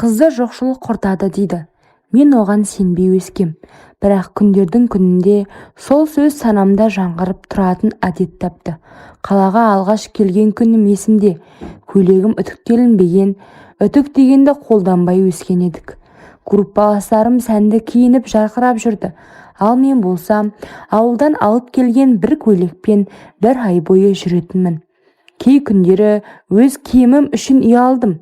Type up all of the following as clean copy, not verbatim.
қызды жоқшылық құртады дейді. Мен оған сенбей өскем. Бірақ күндердің күнінде сол сөз санамда жаңғырып тұратын әдет тапты. Қалаға алғаш келген күнім есімде. Көйлегім үтіктелінбеген, үтік дегенді қолданбай өскен едік. Группаластарым сәнді киініп жарқырап жүрді. Ал мен болсам, ауылдан алып келген бір көйлекпен бір ай бойы жүретінмін. Кей күндері өз киімім үшін ұялдым.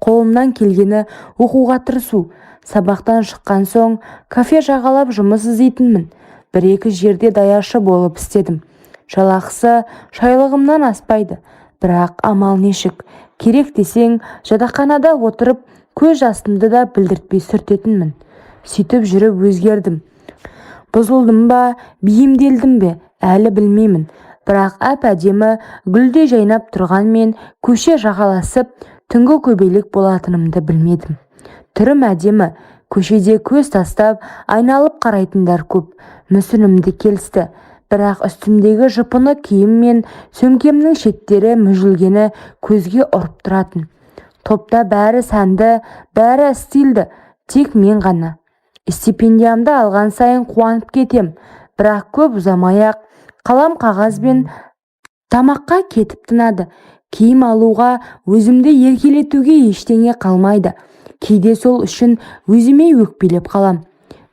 Қолымнан келгені оқуға тырысу. Сабақтан шыққан соң кафе жағалап жұмыс іздейтінмін. Бір-екі жерде даяшы болып істедім. Жалақысы шайлығымнан аспайды. Бірақ амал нешік. Керек десең, жатақханада отырып, көз жасымды да білдіртпей сүртетінмін. Сөйтіп жүріп өзгердім. Бұзылдым ба, бейімделдім бе, әлі білмеймін. Бірақ әп-әдемі гүлдей жайнап тұрған мен көше жағаласып, түнгі көбелек болатынымды білмедім. Түрім әдемі, көшеде көз тастап, айналып қарайтындар көп. Мүсінімді келісті. Бірақ үстімдегі жыпыны киім мен сөмкемнің шеттері мүжілгені көзге ұрып тұратын. Топта бәрі сәнді, бәрі стильді, тек мен ғана. Стипендиямды алған сайын қуанып кетем. Бірақ көп ұзамай-ақ қалам қағаз бен тамаққа кетіп тынады. Киім алуға, өзімді еркелетуге ештеңе қалмайды. Кейде сол үшін өзіме өкпелеп қалам.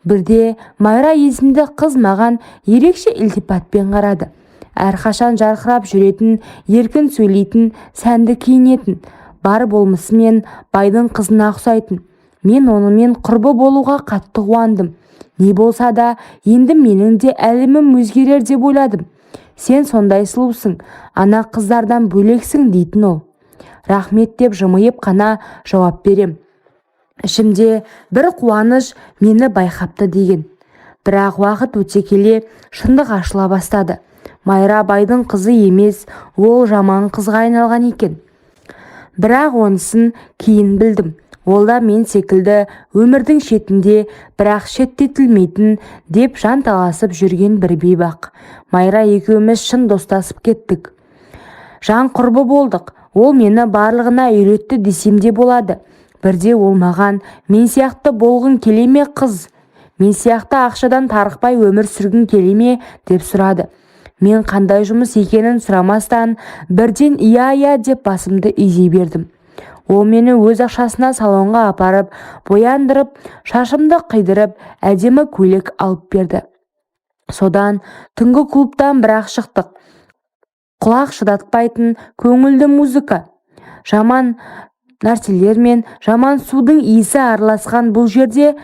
Бірде Майра есімді қыз маған ерекше ілтипатпен қарады. Әрқашан жарқырап жүретін, еркін сөйлейтін, сәнді киінетін, бар болмысымен байдың қызына ұқсайтын. Мен онымен құрбы болуға қатты қуандым. Не болса да, енді менің де әлемім өзгерер деп ойладым. Сен сондай сұлусың, ана қыздардан бөлексің дейтін ол. Рахмет деп жымиып қана жауап берем. Ішімде бір қуаныш мені байқапты деген. Бірақ уақыт өте келе шындық ашыла бастады. Майра байдың қызы емес, ол жаман қызға айналған екен. Бірақ онысын кейін білдім. Ол да мен секілді өмірдің шетінде, бірақ шеттетілмейтін деп жанталасып жүрген бір бейбақ. Майра екеуміз шын достасып кеттік. Жан құрбы болдық. Ол мені барлығына үйретті десем де болады. Бірде ол маған, мен сияқты болғың келе ме қыз? Мен сияқты ақшадан тарықпай өмір сүргің келе ме деп сұрады. Мен қандай жұмыс екенін сұрамастан, бірден иә деп басымды изей бердім. Ол мені өз ақшасына салонға апарып, бояндырып, шашымды қидырып, әдемі көйлек алып берді. Содан түнгі клубтан бірақ шықтық. Құлақ шыдатпайтын көңілді музыка. Жаман нәрселер мен жаман судың иісі араласқан бұл жерде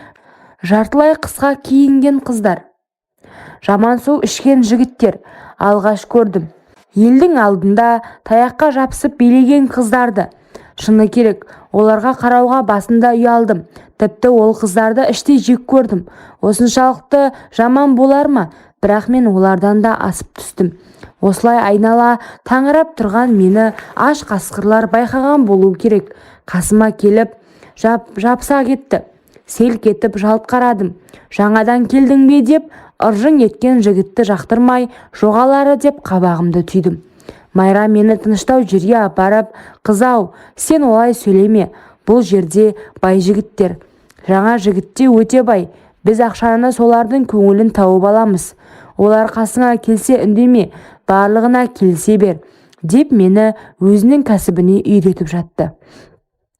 жартылай қысқа киінген қыздар. Жаман су ішкен жігіттер. Алғаш көрдім. Елдің алдында таяққа жапсып билеген қыздарды. Шыны керек, оларға қарауға басында ұялдым. Тіпті ол қыздарды іштей жек көрдім. Осыншалықты жаман болар ма? Бірақ мен олардан да асып түстім. Осылай айнала таңырап тұрған мені аш қасқырлар байқаған болу керек. Қасыма келіп жапса кетті. Селк етіп жалт қарадым. Жаңадан келдің бе деп ыржың еткен жігітті жақтырмай, жоғалары деп қабағымды түйдім. Майра мені тыныштау жерге апарып, «Қызау, сен олай сөйлеме. Бұл жерде бай жігіттер. Жаңа жігітте өте бай. Біз ақшаны солардың көңілін тауып аламыз. Олар қасыңа келсе үндеме, барлығына келсе бер», деп мені өзінің кәсібіне үйретіп жатты.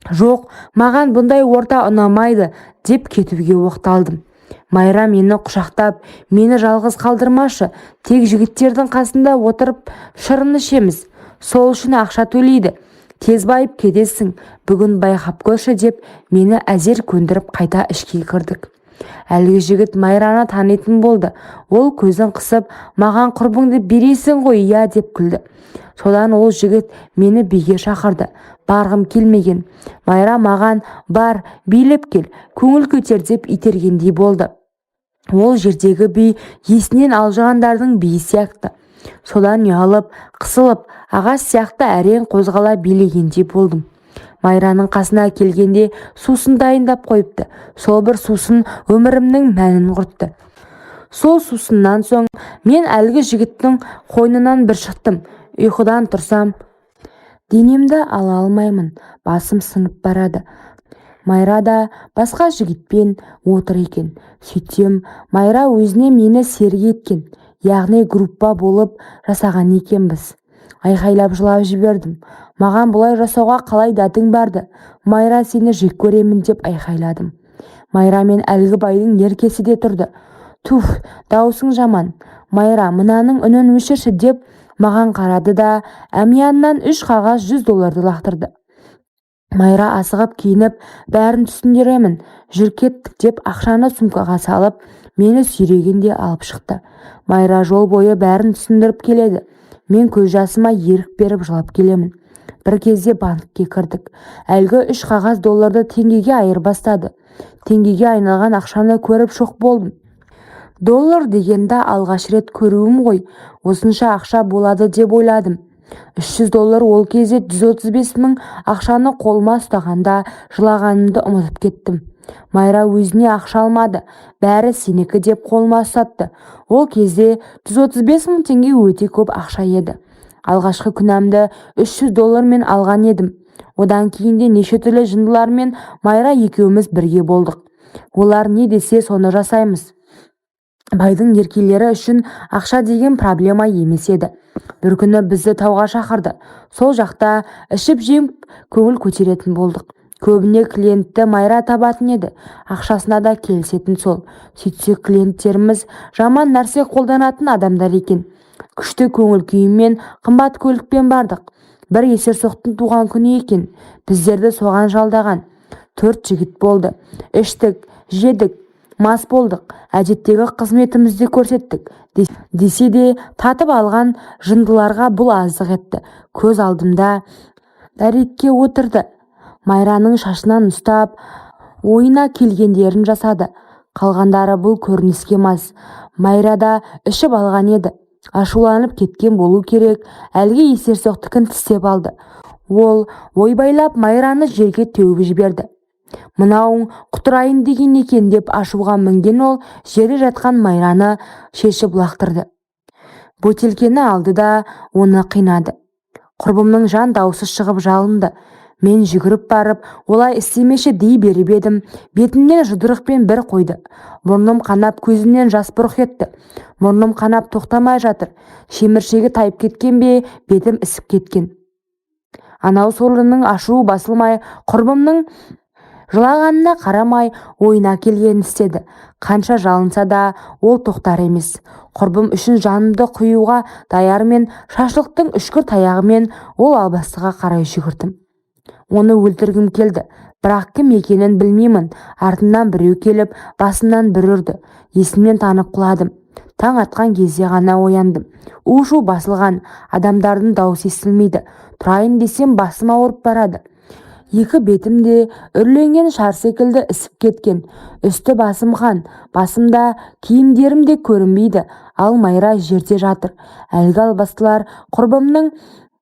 Жоқ, маған бұндай орта ұнамайды деп кетуге оқталдым. Майра мені құшақтап, мені жалғыз қалдырмашы, тек жігіттердің қасында отырып шырын ішеміз. Сол үшін ақша төлейді. Тез байып кетесің, бүгін байқап көрші деп мені әзер көндіріп қайта ішке кірдік. Әлгі жігіт Майраны танитын болды. Ол көзін қысып, маған құрбыңды бересің ғой, иә деп күлді. Содан ол жігіт мені биге шақырды. Барғым келмеген. Майра маған, бар, билеп кел, көңіл көтер деп itергендей болды. Ол жердегі би есінен алжығандардың биі сияқты. Содан ұялып, қысылып, ағас сияқты әрең қозғала билегендей болдым. Майраның қасына келгенде сусын дайындап қойыпты. Сол бір сусын өмірімнің мәнін құртты. Сол сусыннан соң мен әлгі жігіттің қойнынан бір шықтым. Ұйқыдан тұрсам, денемді ала алмаймын, басым сынып барады. Майра да басқа жігітпен отыр екен. Сөйтсем, Майра өзіне мені серік еткен, яғни группа болып жасаған екенбіз. Айқайлап жылап жібердім. Маған бұлай жасауға қалай дәтің барды? Майра, сені жек көремін деп айқайладым. Майра мен әлгі байдың еркесі де тұрды. Туф, даусың жаман. Майра, мынаның үнін өшірші деп маған қарады да әмияннан 3 қағаз $100 лақтырды. Майра асығып киініп, бәрін түсіндіремін, жүр кеттік деп ақшаны сумкаға салып, мені сүйрегенде алып шықты. Майра жол бойы бәрін түсіндіріп келеді. Мен көз жасыма ерік беріп жылап келемін. Бір кезде банкке кірдік. Әлгі 3 қағаз $1 теңгеге айырбастады. Теңгеге айналған ақшаны көріп шоқ болдым. $1 дегенді алғаш рет көруім ғой. Осынша ақша болады деп ойладым. $300 ол кезде 135 000 ақшаны қолыма ұстағанда жылағанымды ұмытып кеттім. Майра өзіне ақша алмады, бәрі сенікі деп қолыма ұстатты. Ол кезде 135 000 теңге өте көп ақша еді. Алғашқы күнәмді $300 мен алған едім. Одан кейінде неше түрлі жындылармен Майра екеуміз бірге болдық. Олар не десе соны жасаймыз. Байдың еркелері үшін ақша деген проблема емес еді. Бір күні бізді тауға шақырды. Сол жақта ішіп-жеп көңіл көтеретін болдық. Көбіне клиентті Майра табатын еді. Ақшасына да келісетін сол. Сөйтсе клиенттеріміз жаман нәрсе қолданатын адамдар екен. Күшті көңіл күйімен қымбат көлікпен бардық. Бір есерсоқтың туған күні екен. Біздерді соған жалдаған. 4 жігіт болды. Іштік, жедік, мас болдық. Әдеттегі қызметімізді көрсеттік. Десе де татып алған жындыларға бұл аздық етті. Көз алдымда дәретке отырды. Майраның шашынан ұстап, ойына келгендерін жасады. Қалғандары бұл көрініске мас. Майра да ішіп алған еді. Ашуланып кеткен болу керек. Әлгі есерсоқтікін тістеп алды. Ол ойбайлап Майраны жерге теуіп жіберді. Мынауың құтырайын деген екен деп ашуға мінген ол жерде жатқан Майраны шешіп лақтырды. Бөтелкені алды да оны қинады. Құрбымның жан даусы шығып жалынды. Мен жүгіріп барып, олай істемеші дей беріп едім. Бетімнен жұдырықпен бір қойды. Мұрным қанап, көзімнен жас бұрқ етті. Мұрным қанап тоқтамай жатыр. Шеміршегі тайып кеткен бе, бетім ісіп кеткен. Анау сорлының ашуы басылмай, құрбымның жылағанына қарамай ойына келгенін істеді. Қанша жалынса да ол тоқтар емес. Құрбым үшін жанымды құюға даяр мен шашлықтың үшкір таяғымен ол албастыға қарай жүгірдім. Оны өлтіргім келді, бірақ кім екенін білмеймін. Артынан біреу келіп, басымнан бір ұрды. Есімнен танып құладым. Таң атқан кезде ғана ояндым. У-шу басылған, адамдардың даусы естілмейді. Тұрайын десем басым ауырып барады. Екі бетім де үрленген шар секілді ісіп кеткен. Үсті басым қан, басымда киімдерім де көрінбейді. Ал Майра жерде жатыр. Әлгі албастылар құрбымның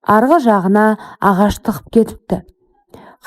арғы жағына ағаш тығып кетіпті.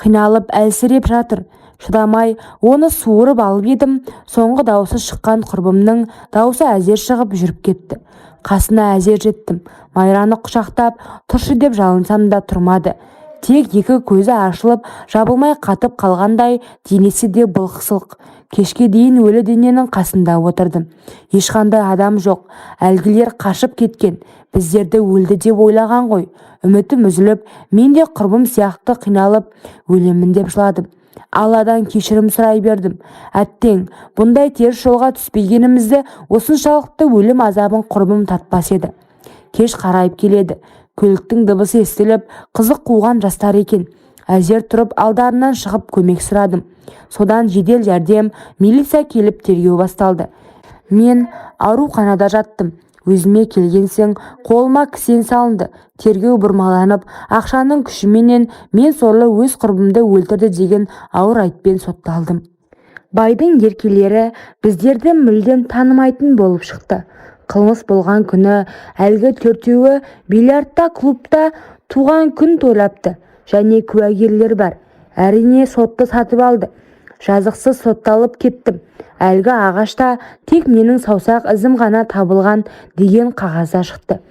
Қиналып әлсіреп жатыр. Шыдамай оны суырып алып едім. Соңғы даусы шыққан құрбымның даусы әзер шығып жүріп кетті. Қасына әзер жеттім. Майраны құшақтап тұршы деп жалынсам да тұрмады. Тек екі көзі ашылып жабылмай қатып қалғандай, денесі де былқ-сылқ. Кешке дейін өлі дененің қасында отырдым. Ешқандай адам жоқ. Әлгілер қашып кеткен. Біздерді өлді деп ойлаған ғой. Үмітім үзіліп, мен де құрбым сияқты қиналып өлемін деп жыладым. Алладан кешірім сұрай бердім. Әттең, бұндай теріс жолға түспегенімізді осыншалықты өлім азабын құрбым тартпас еді. Кеш қарайып келеді. Көліктің дыбысы естіліп, қызық қуған жастар екен. Әзер тұрып алдарынан шығып көмек сұрадым. Содан жедел жәрдем, милиция келіп тергеу басталды. Мен ауруханада жаттым. Өзіме келген соң қолыма кісен салынды. Тергеу бұрмаланып, ақшаның күшіменен мен сорлы өз құрбымды өлтірді деген ауыр айыппен сотталдым. Байдың еркелері біздерді мүлдем танымайтын болып шықты. Қылмыс болған күні әлгі төртеуі бильярдта клубта туған күн тойлапты. Және куәгерлер бар. Әрине сотты сатып алды. Жазықсыз сотталып кеттім. Әлгі ағашта тек менің саусақ ізім ғана табылған деген қағазда шықты.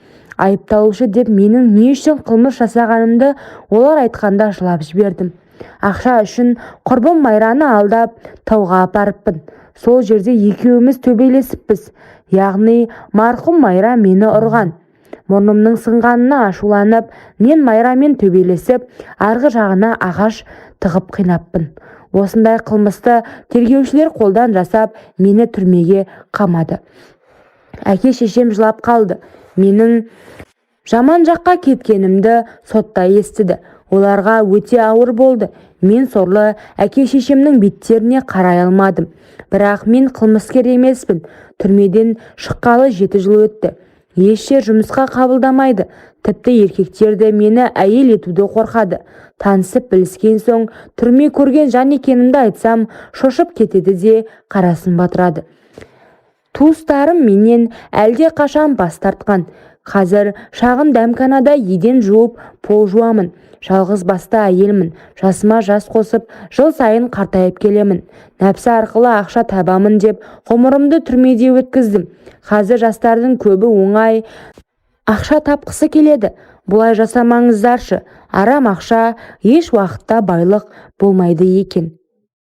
Айыпталушы деп менің не үшін қылмыс жасағанымды олар айтқанда жылап жібердім. Ақша үшін құрбым Майраны алдап тауға апарыппын. Сол жерде екеуміз төбелесіппіз. Яғни марқұм Майра мені ұрған. Мұрнымның сынғанына ашуланып, мен Майрамен төбелесіп, арғы жағына ағаш тығып қинаппын. Осындай қылмысты тергеушілер қолдан жасап, мені түрмеге қамады. Әке-шешем жылап қалды. Менің жаман жаққа кеткенімді сотта естіді. Оларға өте ауыр болды. Мен сорлы әке-шешемнің беттеріне қарай алмадым. Бірақ мен қылмыскер емеспін. Түрмеден шыққалы 7 жыл өтті. Еш жер жұмысқа қабылдамайды. Тіпті еркектер де мені әйел етуді қорқады. Танысып біліскен соң, түрме көрген жан екенімді айтсам, шошып кетеді де қарасын батырады. Туыстарым менен әлде қашан бас тартқан. Қазір шағын дәмханада еден жуып, пол жуамын. Жалғыз басты әйелмін. Жасыма жас қосып, жыл сайын қартайып келемін. Нәпсі арқылы ақша табамын деп, ғұмырымды түрмеде өткіздім. Қазір жастардың көбі оңай ақша тапқысы келеді. Бұлай жасамаңыздаршы. Арам ақша еш уақытта байлық болмайды екен.